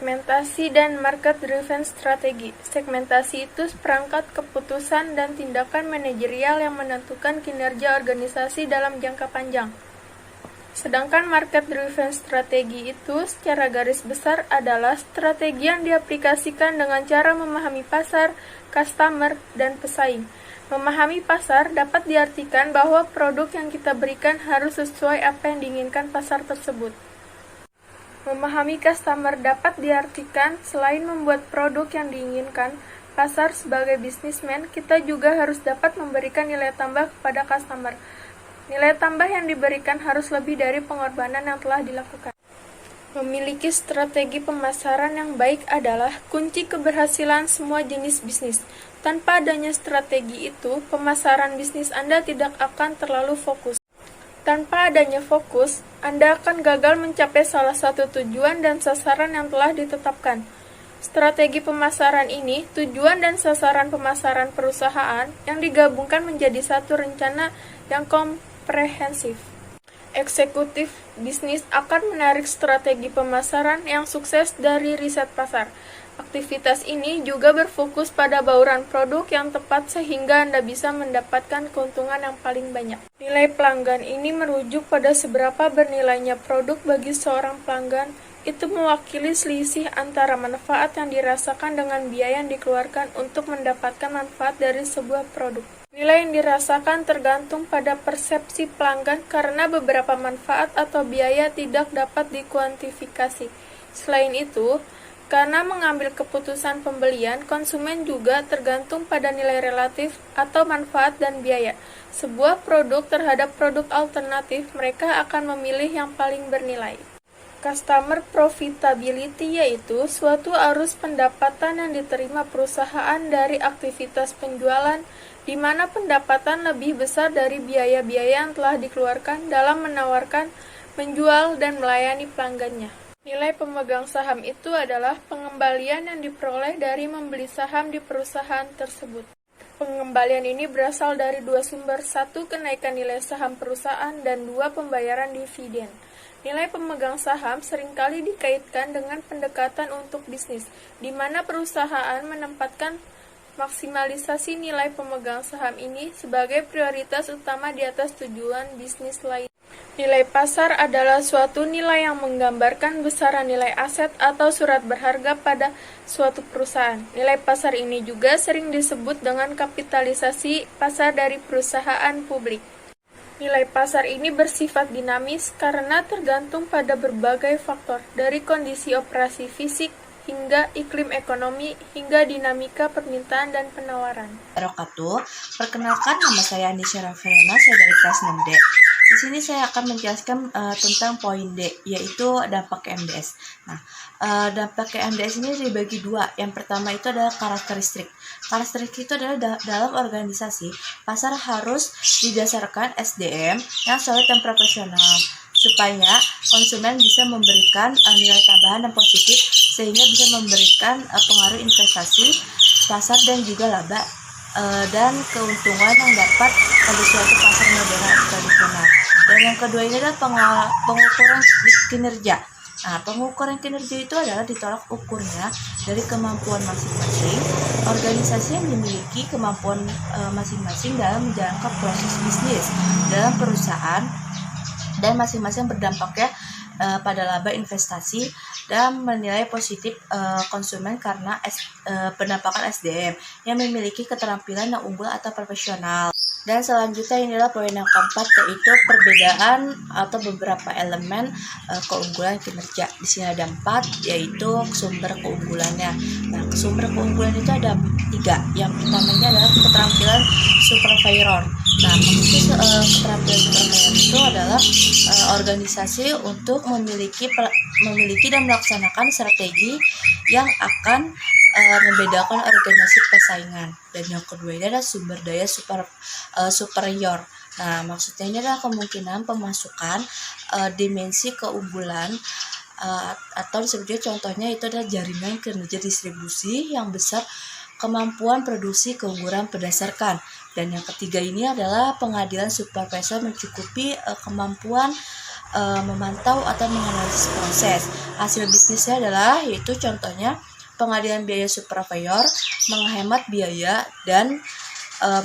Segmentasi dan market-driven strategi. Segmentasi itu seperangkat keputusan dan tindakan manajerial yang menentukan kinerja organisasi dalam jangka panjang. Sedangkan market-driven strategi itu secara garis besar adalah strategi yang diaplikasikan dengan cara memahami pasar, customer, dan pesaing. Memahami pasar dapat diartikan bahwa produk yang kita berikan harus sesuai apa yang diinginkan pasar tersebut. Memahami customer dapat diartikan selain membuat produk yang diinginkan pasar sebagai bisnismen, kita juga harus dapat memberikan nilai tambah kepada customer. Nilai tambah yang diberikan harus lebih dari pengorbanan yang telah dilakukan. Memiliki strategi pemasaran yang baik adalah kunci keberhasilan semua jenis bisnis. Tanpa adanya strategi itu, pemasaran bisnis Anda tidak akan terlalu fokus. Tanpa adanya fokus, Anda akan gagal mencapai salah satu tujuan dan sasaran yang telah ditetapkan. Strategi pemasaran ini, tujuan dan sasaran pemasaran perusahaan yang digabungkan menjadi satu rencana yang komprehensif. Eksekutif bisnis akan menarik strategi pemasaran yang sukses dari riset pasar. Aktivitas ini juga berfokus pada bauran produk yang tepat sehingga Anda bisa mendapatkan keuntungan yang paling banyak. Nilai pelanggan ini merujuk pada seberapa bernilainya produk bagi seorang pelanggan. Itu mewakili selisih antara manfaat yang dirasakan dengan biaya yang dikeluarkan untuk mendapatkan manfaat dari sebuah produk. Nilai yang dirasakan tergantung pada persepsi pelanggan karena beberapa manfaat atau biaya tidak dapat dikuantifikasi. Selain itu, karena mengambil keputusan pembelian, konsumen juga tergantung pada nilai relatif atau manfaat dan biaya. Sebuah produk terhadap produk alternatif, mereka akan memilih yang paling bernilai. Customer profitability yaitu suatu arus pendapatan yang diterima perusahaan dari aktivitas penjualan, di mana pendapatan lebih besar dari biaya-biaya yang telah dikeluarkan dalam menawarkan, menjual, dan melayani pelanggannya. Nilai pemegang saham itu adalah pengembalian yang diperoleh dari membeli saham di perusahaan tersebut. Pengembalian ini berasal dari dua sumber, satu kenaikan nilai saham perusahaan dan dua pembayaran dividen. Nilai pemegang saham seringkali dikaitkan dengan pendekatan untuk bisnis, di mana perusahaan menempatkan maksimalisasi nilai pemegang saham ini sebagai prioritas utama di atas tujuan bisnis lain. Nilai pasar adalah suatu nilai yang menggambarkan besaran nilai aset atau surat berharga pada suatu perusahaan. Nilai pasar ini juga sering disebut dengan kapitalisasi pasar dari perusahaan publik. Nilai pasar ini bersifat dinamis karena tergantung pada berbagai faktor, dari kondisi operasi fisik hingga iklim ekonomi, hingga dinamika permintaan dan penawaran. Perkenalkan, nama saya Anisha Rafaelna, saya dari kelas 6D. Di sini saya akan menjelaskan tentang poin D, yaitu dampak KMDS. Nah, dampak KMDS ini dibagi dua. Yang pertama itu adalah karakteristik. Karakteristik itu adalah dalam organisasi, pasar harus didasarkan SDM yang solid dan profesional, supaya konsumen bisa memberikan nilai tambahan dan positif, sehingga bisa memberikan pengaruh investasi, pasar, dan juga laba dan keuntungan yang dapat pada suatu pasar modern atau tradisional. Dan yang kedua ini adalah pengukuran kinerja. Nah, pengukuran kinerja itu adalah ditolak ukurnya dari kemampuan masing-masing organisasi yang dimiliki kemampuan masing-masing dalam menjalankan proses bisnis dalam perusahaan, dan masing-masing berdampaknya pada laba investasi dan menilai positif konsumen karena penampakan SDM yang memiliki keterampilan yang unggul atau profesional. Dan selanjutnya ini adalah poin yang keempat, yaitu perbedaan atau beberapa elemen keunggulan kinerja. Di sini ada 4, yaitu sumber keunggulannya. Nah, sumber keunggulan itu ada 3. Yang pertamanya adalah keterampilan supervisor. Nah, maksudnya keterampilan supervisor itu adalah organisasi untuk memiliki dan melaksanakan strategi yang akan membedakan organisasi persaingan. Dan yang kedua ini adalah sumber daya superior. Nah, maksudnya ini adalah kemungkinan pemasukan dimensi keunggulan atau disebutnya contohnya itu adalah jaringan kinerja distribusi yang besar, kemampuan produksi keunggulan berdasarkan. Dan yang ketiga ini adalah pengadilan supervisor mencukupi kemampuan memantau atau menganalisis proses. Hasil bisnisnya adalah yaitu contohnya pengalihan biaya surveyor, menghemat biaya, dan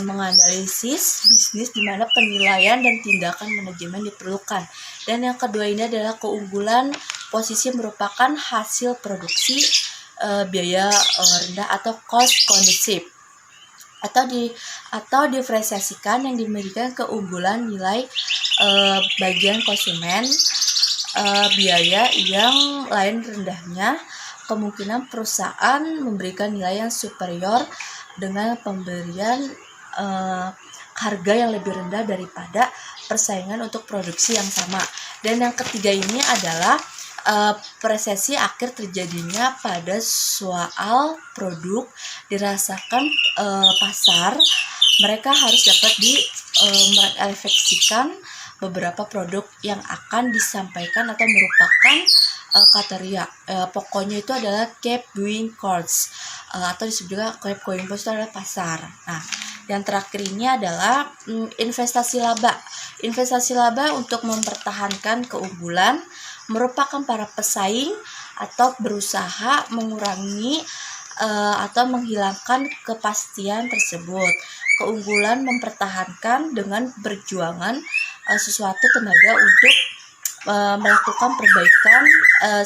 menganalisis bisnis di mana penilaian dan tindakan manajemen diperlukan. Dan yang kedua ini adalah keunggulan posisi merupakan hasil produksi biaya rendah atau cost kondusif atau diferensiasikan yang diberikan keunggulan nilai bagian konsumen biaya yang lain rendahnya kemungkinan perusahaan memberikan nilai yang superior dengan pemberian harga yang lebih rendah daripada persaingan untuk produksi yang sama. Dan yang ketiga ini adalah presesi akhir terjadinya pada soal produk dirasakan pasar. Mereka harus dapat merefleksikan beberapa produk yang akan disampaikan atau merupakan kriteria. Pokoknya itu adalah keep going course atau disebut juga keep going course itu adalah pasar. Nah, yang terakhir ini adalah investasi laba. Investasi laba untuk mempertahankan keunggulan merupakan para pesaing atau berusaha mengurangi atau menghilangkan kepastian tersebut. Keunggulan mempertahankan dengan perjuangan sesuatu tenaga untuk melakukan perbaikan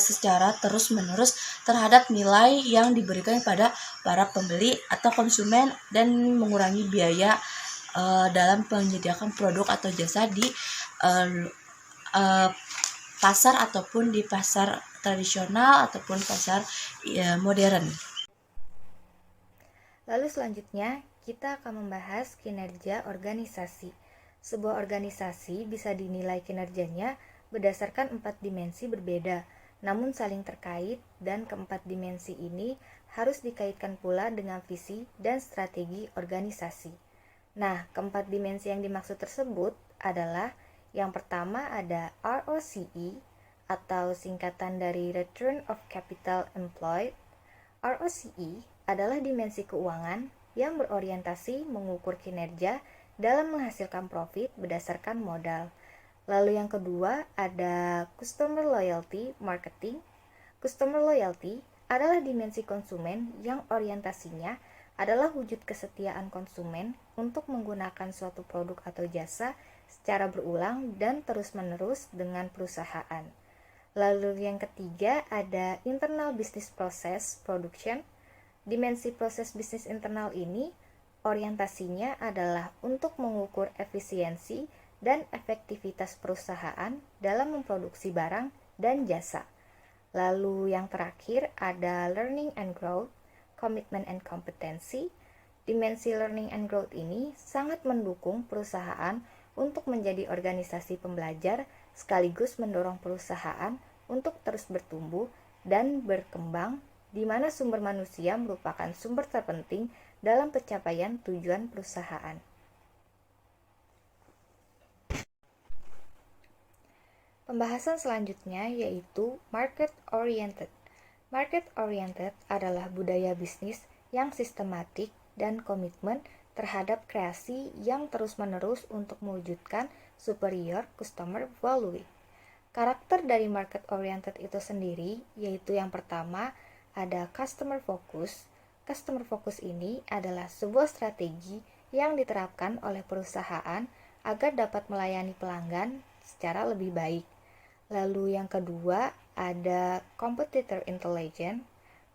secara terus-menerus terhadap nilai yang diberikan kepada para pembeli atau konsumen dan mengurangi biaya dalam menyediakan produk atau jasa di pasar ataupun di pasar tradisional ataupun pasar modern. Lalu selanjutnya kita akan membahas kinerja organisasi. Sebuah organisasi bisa dinilai kinerjanya berdasarkan 4 dimensi berbeda, namun saling terkait, dan keempat dimensi ini harus dikaitkan pula dengan visi dan strategi organisasi. Nah, keempat dimensi yang dimaksud tersebut adalah yang pertama ada ROCE atau singkatan dari Return of Capital Employed. ROCE adalah dimensi keuangan yang berorientasi mengukur kinerja dalam menghasilkan profit berdasarkan modal. Lalu yang kedua ada Customer Loyalty Marketing. Customer Loyalty adalah dimensi konsumen yang orientasinya adalah wujud kesetiaan konsumen untuk menggunakan suatu produk atau jasa secara berulang dan terus-menerus dengan perusahaan. Lalu yang ketiga ada Internal Business Process Production. Dimensi proses bisnis internal ini orientasinya adalah untuk mengukur efisiensi dan efektivitas perusahaan dalam memproduksi barang dan jasa. Lalu yang terakhir ada Learning and Growth, Commitment and Competency. Dimensi Learning and Growth ini sangat mendukung perusahaan untuk menjadi organisasi pembelajar sekaligus mendorong perusahaan untuk terus bertumbuh dan berkembang, di mana sumber manusia merupakan sumber terpenting dalam pencapaian tujuan perusahaan. Pembahasan selanjutnya yaitu market oriented. Market oriented adalah budaya bisnis yang sistematik dan komitmen terhadap kreasi yang terus-menerus untuk mewujudkan superior customer value. Karakter dari market oriented itu sendiri yaitu yang pertama ada customer focus. Customer focus ini adalah sebuah strategi yang diterapkan oleh perusahaan agar dapat melayani pelanggan secara lebih baik. Lalu yang kedua ada competitor intelligence.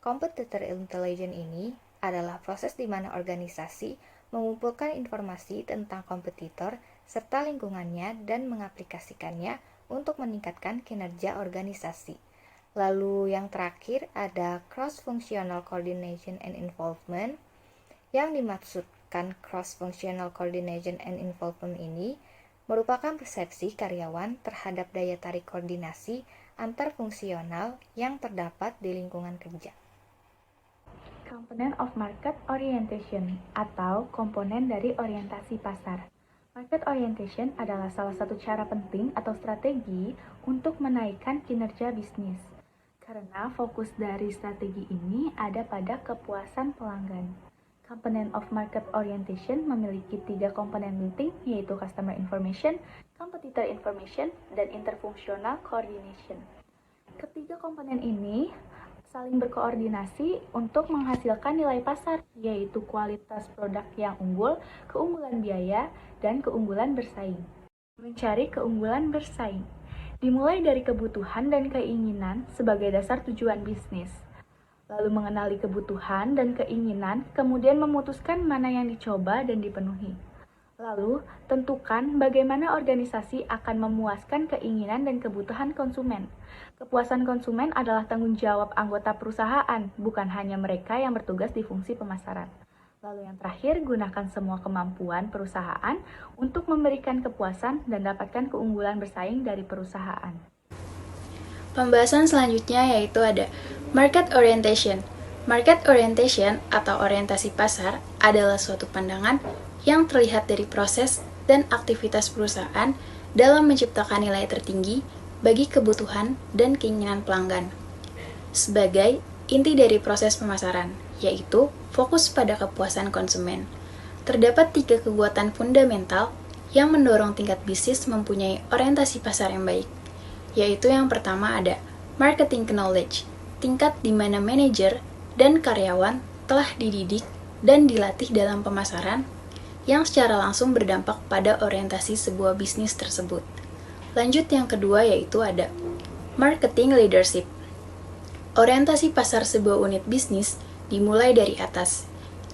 Competitor intelligence ini adalah proses di mana organisasi mengumpulkan informasi tentang kompetitor serta lingkungannya dan mengaplikasikannya untuk meningkatkan kinerja organisasi. Lalu yang terakhir ada cross-functional coordination and involvement. Yang dimaksudkan cross-functional coordination and involvement ini merupakan persepsi karyawan terhadap daya tarik koordinasi antar fungsional yang terdapat di lingkungan kerja. Component of market orientation atau komponen dari orientasi pasar. Market orientation adalah salah satu cara penting atau strategi untuk menaikkan kinerja bisnis. Karena fokus dari strategi ini ada pada kepuasan pelanggan. Component of market orientation memiliki 3 komponen penting, yaitu customer information, competitor information, dan interfunctional coordination. Ketiga komponen ini saling berkoordinasi untuk menghasilkan nilai pasar, yaitu kualitas produk yang unggul, keunggulan biaya, dan keunggulan bersaing. Mencari keunggulan bersaing dimulai dari kebutuhan dan keinginan sebagai dasar tujuan bisnis. Lalu mengenali kebutuhan dan keinginan, kemudian memutuskan mana yang dicoba dan dipenuhi. Lalu, tentukan bagaimana organisasi akan memuaskan keinginan dan kebutuhan konsumen. Kepuasan konsumen adalah tanggung jawab anggota perusahaan, bukan hanya mereka yang bertugas di fungsi pemasaran. Lalu yang terakhir, gunakan semua kemampuan perusahaan untuk memberikan kepuasan dan dapatkan keunggulan bersaing dari perusahaan. Pembahasan selanjutnya yaitu ada market orientation. Market orientation atau orientasi pasar adalah suatu pandangan yang terlihat dari proses dan aktivitas perusahaan dalam menciptakan nilai tertinggi bagi kebutuhan dan keinginan pelanggan. Sebagai inti dari proses pemasaran, yaitu fokus pada kepuasan konsumen. Terdapat 3 kekuatan fundamental yang mendorong tingkat bisnis mempunyai orientasi pasar yang baik, yaitu yang pertama ada marketing knowledge, tingkat di mana manajer dan karyawan telah dididik dan dilatih dalam pemasaran yang secara langsung berdampak pada orientasi sebuah bisnis tersebut. Lanjut yang kedua yaitu ada marketing leadership. Orientasi pasar sebuah unit bisnis dimulai dari atas.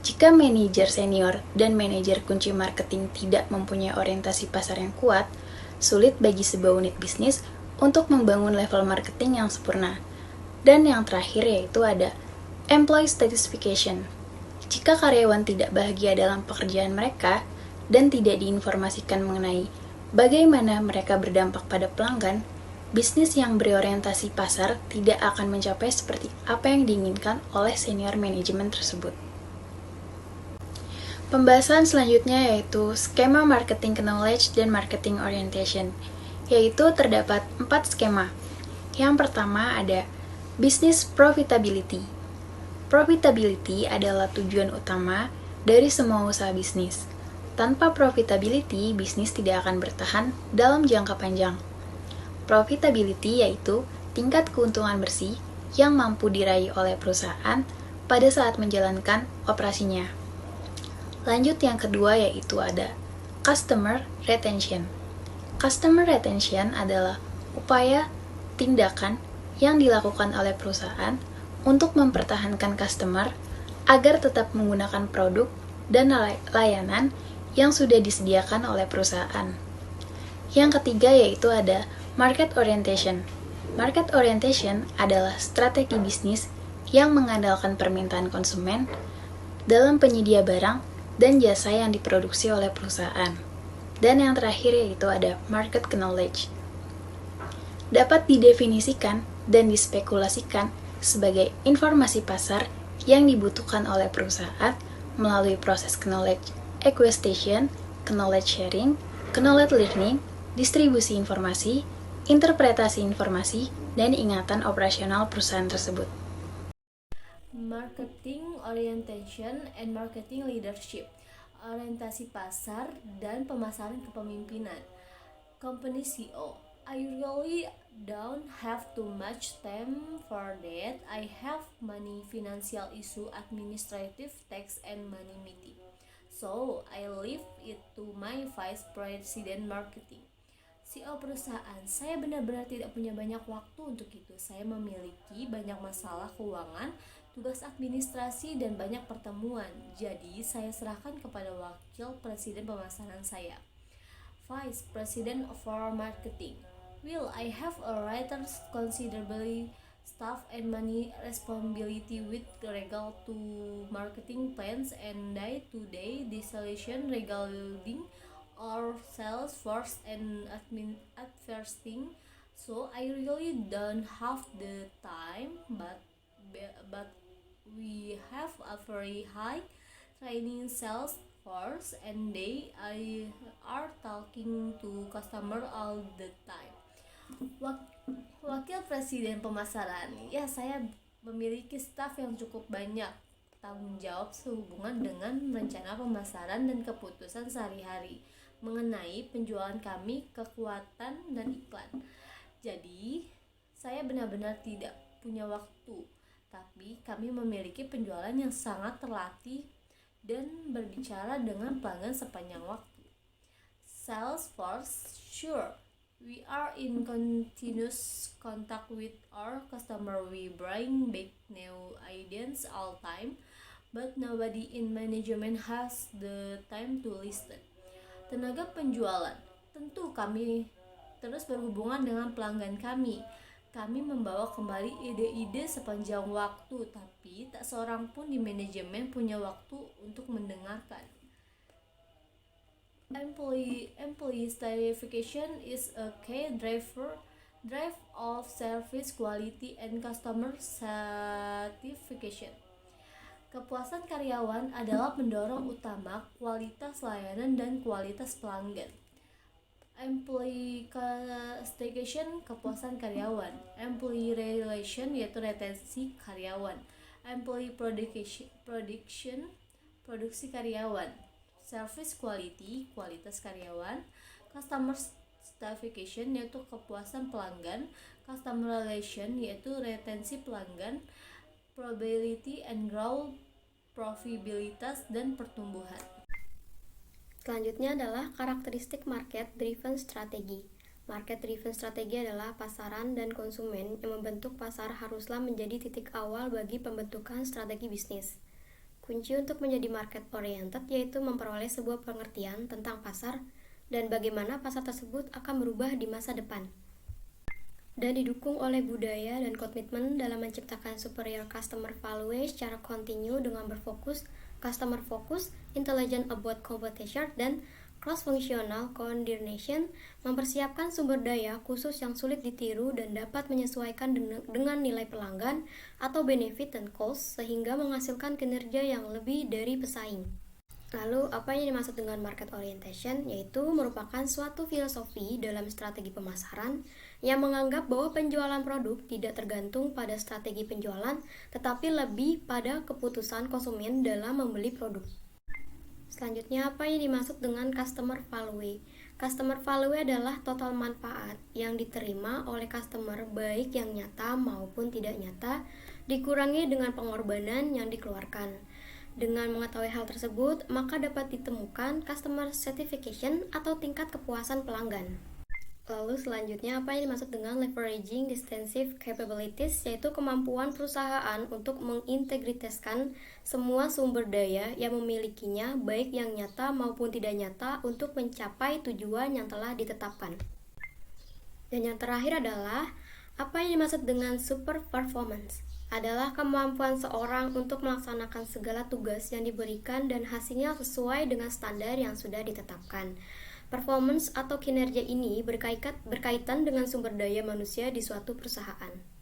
Jika manajer senior dan manajer kunci marketing tidak mempunyai orientasi pasar yang kuat, sulit bagi sebuah unit bisnis untuk membangun level marketing yang sempurna. Dan yang terakhir yaitu ada employee satisfaction. Jika karyawan tidak bahagia dalam pekerjaan mereka dan tidak diinformasikan mengenai bagaimana mereka berdampak pada pelanggan, bisnis yang berorientasi pasar tidak akan mencapai seperti apa yang diinginkan oleh senior manajemen tersebut. Pembahasan selanjutnya yaitu skema marketing knowledge dan marketing orientation, yaitu terdapat 4 skema. Yang pertama ada business profitability. Profitability adalah tujuan utama dari semua usaha bisnis. Tanpa profitability, bisnis tidak akan bertahan dalam jangka panjang. Profitability yaitu tingkat keuntungan bersih yang mampu diraih oleh perusahaan pada saat menjalankan operasinya. Lanjut yang kedua yaitu ada customer retention. Customer retention adalah upaya tindakan yang dilakukan oleh perusahaan untuk mempertahankan customer agar tetap menggunakan produk dan layanan yang sudah disediakan oleh perusahaan. Yang ketiga yaitu ada market orientation. Market orientation adalah strategi bisnis yang mengandalkan permintaan konsumen dalam penyedia barang dan jasa yang diproduksi oleh perusahaan. Dan yang terakhir yaitu ada market knowledge. Dapat didefinisikan dan dispekulasikan sebagai informasi pasar yang dibutuhkan oleh perusahaan melalui proses knowledge acquisition, knowledge sharing, knowledge learning, distribusi informasi, interpretasi informasi, dan ingatan operasional perusahaan tersebut. Marketing orientation and marketing leadership. Orientasi pasar dan pemasaran kepemimpinan. Company CEO. I really don't have too much time for that. I have many financial issue, administrative, tax, and money meeting. So, I leave it to my vice president marketing. CEO perusahaan, saya benar-benar tidak punya banyak waktu untuk itu. Saya memiliki banyak masalah keuangan, tugas administrasi, dan banyak pertemuan. Jadi, saya serahkan kepada wakil presiden pemasaran saya. Vice President for Marketing. Will I have a writer considerably staff and money responsibility with regard to marketing plans and day-to-day decision regarding our sales force and advertising. So I really don't have the time, but we have a very high training sales force and they are talking to customer all the time. Wakil Presiden Pemasaran. Ya, saya memiliki staf yang cukup banyak, tanggung jawab sehubungan dengan rencana pemasaran dan keputusan sehari-hari. mengenai penjualan kami, kekuatan, dan iklan. Jadi, saya benar-benar tidak punya waktu, tapi kami memiliki penjualan yang sangat terlatih dan berbicara dengan pelanggan sepanjang waktu. Salesforce, sure, we are in continuous contact with our customer. We bring back new ideas all time, but nobody in management has the time to listen. Tenaga penjualan, tentu kami terus berhubungan dengan pelanggan kami. Kami membawa kembali ide-ide sepanjang waktu, tapi tak seorang pun di manajemen punya waktu untuk mendengarkan. Employee satisfaction is a key drive of service quality and customer satisfaction. Kepuasan karyawan adalah pendorong utama kualitas layanan dan kualitas pelanggan. Employee satisfaction, kepuasan karyawan. Employee relation, yaitu retensi karyawan. Employee production, produksi karyawan. Service quality, kualitas karyawan. Customer satisfaction, yaitu kepuasan pelanggan. Customer relation, yaitu retensi pelanggan. Probability and growth, profitabilitas dan pertumbuhan. Selanjutnya adalah karakteristik market driven strategy. Market driven strategy adalah pasaran dan konsumen yang membentuk pasar haruslah menjadi titik awal bagi pembentukan strategi bisnis. Kunci untuk menjadi market oriented yaitu memperoleh sebuah pengertian tentang pasar dan bagaimana pasar tersebut akan berubah di masa depan. Dan didukung oleh budaya dan komitmen dalam menciptakan superior customer value secara kontinu dengan berfokus customer focus, intelligent about competition, dan cross-functional coordination, mempersiapkan sumber daya khusus yang sulit ditiru dan dapat menyesuaikan dengan nilai pelanggan atau benefit dan cost sehingga menghasilkan kinerja yang lebih dari pesaing. Lalu, apa yang dimaksud dengan market orientation? Yaitu merupakan suatu filosofi dalam strategi pemasaran yang menganggap bahwa penjualan produk tidak tergantung pada strategi penjualan, tetapi lebih pada keputusan konsumen dalam membeli produk. Selanjutnya, apa yang dimaksud dengan customer value? Customer value adalah total manfaat yang diterima oleh customer baik yang nyata maupun tidak nyata, dikurangi dengan pengorbanan yang dikeluarkan. Dengan mengetahui hal tersebut, maka dapat ditemukan customer satisfaction atau tingkat kepuasan pelanggan. Lalu selanjutnya, apa yang dimaksud dengan leveraging extensive capabilities, yaitu kemampuan perusahaan untuk mengintegritaskan semua sumber daya yang memilikinya, baik yang nyata maupun tidak nyata, untuk mencapai tujuan yang telah ditetapkan. Dan yang terakhir adalah, apa yang dimaksud dengan super performance? Adalah kemampuan seorang untuk melaksanakan segala tugas yang diberikan dan hasilnya sesuai dengan standar yang sudah ditetapkan. Performance atau kinerja ini berkaitan dengan sumber daya manusia di suatu perusahaan.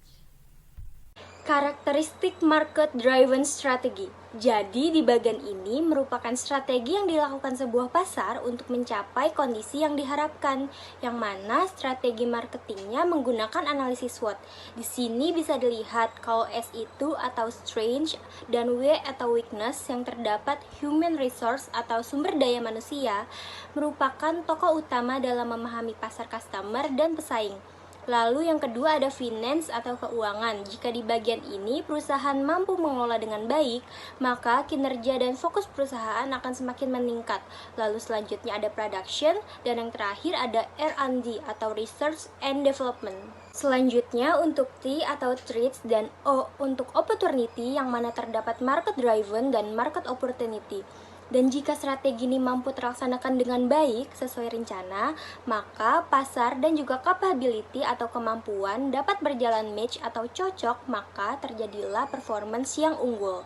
Karakteristik market-driven strategy. Jadi, di bagian ini merupakan strategi yang dilakukan sebuah pasar untuk mencapai kondisi yang diharapkan, yang mana strategi marketingnya menggunakan analisis SWOT. Di sini bisa dilihat kalau S itu atau strength dan W atau weakness yang terdapat human resource atau sumber daya manusia merupakan tokoh utama dalam memahami pasar customer dan pesaing. Lalu yang kedua ada finance atau keuangan. Jika di bagian ini perusahaan mampu mengelola dengan baik, maka kinerja dan fokus perusahaan akan semakin meningkat. Lalu selanjutnya ada production, dan yang terakhir ada R&D atau research and development. Selanjutnya untuk T atau threats dan O untuk opportunity, yang mana terdapat market driven dan market opportunity. Dan jika strategi ini mampu terlaksanakan dengan baik sesuai rencana, maka pasar dan juga capability atau kemampuan dapat berjalan match atau cocok, maka terjadilah performance yang unggul.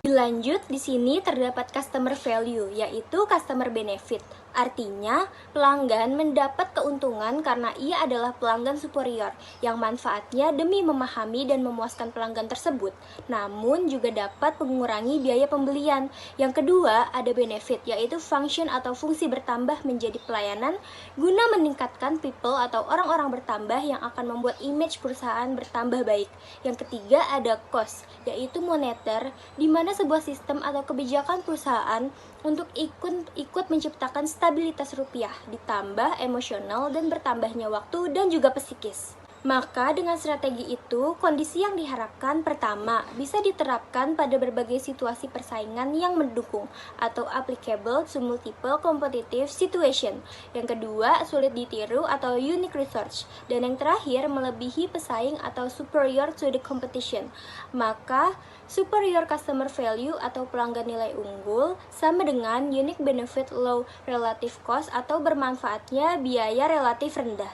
Dilanjut, di sini terdapat customer value, yaitu customer benefit. Artinya, pelanggan mendapat keuntungan karena ia adalah pelanggan superior yang manfaatnya demi memahami dan memuaskan pelanggan tersebut, namun juga dapat mengurangi biaya pembelian. Yang kedua, ada benefit, yaitu function atau fungsi bertambah menjadi pelayanan guna meningkatkan people atau orang-orang bertambah yang akan membuat image perusahaan bertambah baik. Yang ketiga, ada cost, yaitu moneter, di mana sebuah sistem atau kebijakan perusahaan untuk ikut menciptakan stabilitas rupiah, ditambah emosional dan bertambahnya waktu dan juga psikis. Maka dengan strategi itu, kondisi yang diharapkan pertama bisa diterapkan pada berbagai situasi persaingan yang mendukung atau applicable to multiple competitive situation. Yang kedua, sulit ditiru atau unique research. Dan yang terakhir, melebihi pesaing atau superior to the competition. Maka superior customer value atau pelanggan nilai unggul sama dengan unique benefit low relative cost atau bermanfaatnya biaya relatif rendah.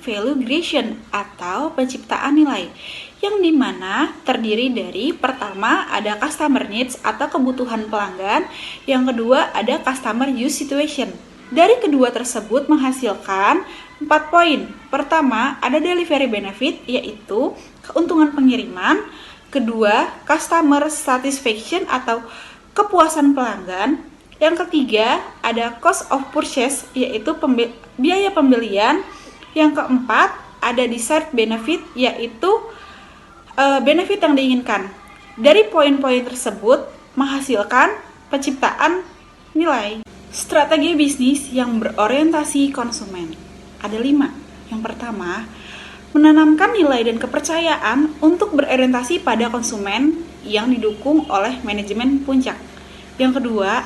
Value creation atau penciptaan nilai, yang dimana terdiri dari pertama ada customer needs atau kebutuhan pelanggan, yang kedua ada customer use situation. Dari kedua tersebut menghasilkan 4 poin. Pertama ada delivery benefit, yaitu keuntungan pengiriman. Kedua, customer satisfaction atau kepuasan pelanggan. Yang ketiga, ada cost of purchase, yaitu biaya pembelian. Yang keempat, ada desired benefit, yaitu benefit yang diinginkan. Dari poin-poin tersebut, menghasilkan penciptaan nilai. Strategi bisnis yang berorientasi konsumen. Ada 5. Yang pertama, menanamkan nilai dan kepercayaan untuk berorientasi pada konsumen yang didukung oleh manajemen puncak. Yang kedua,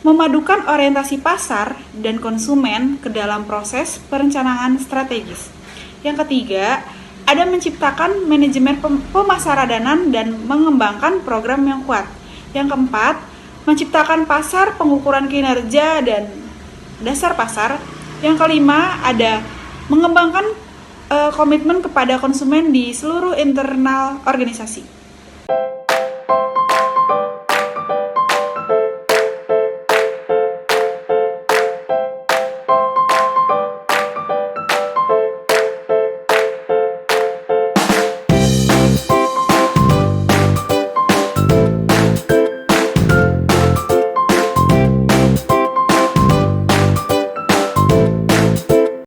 memadukan orientasi pasar dan konsumen ke dalam proses perencanaan strategis. Yang ketiga, ada menciptakan manajemen pemasaradanan dan mengembangkan program yang kuat. Yang keempat, menciptakan pasar pengukuran kinerja dan dasar pasar. Yang kelima, ada mengembangkan komitmen kepada konsumen di seluruh internal organisasi.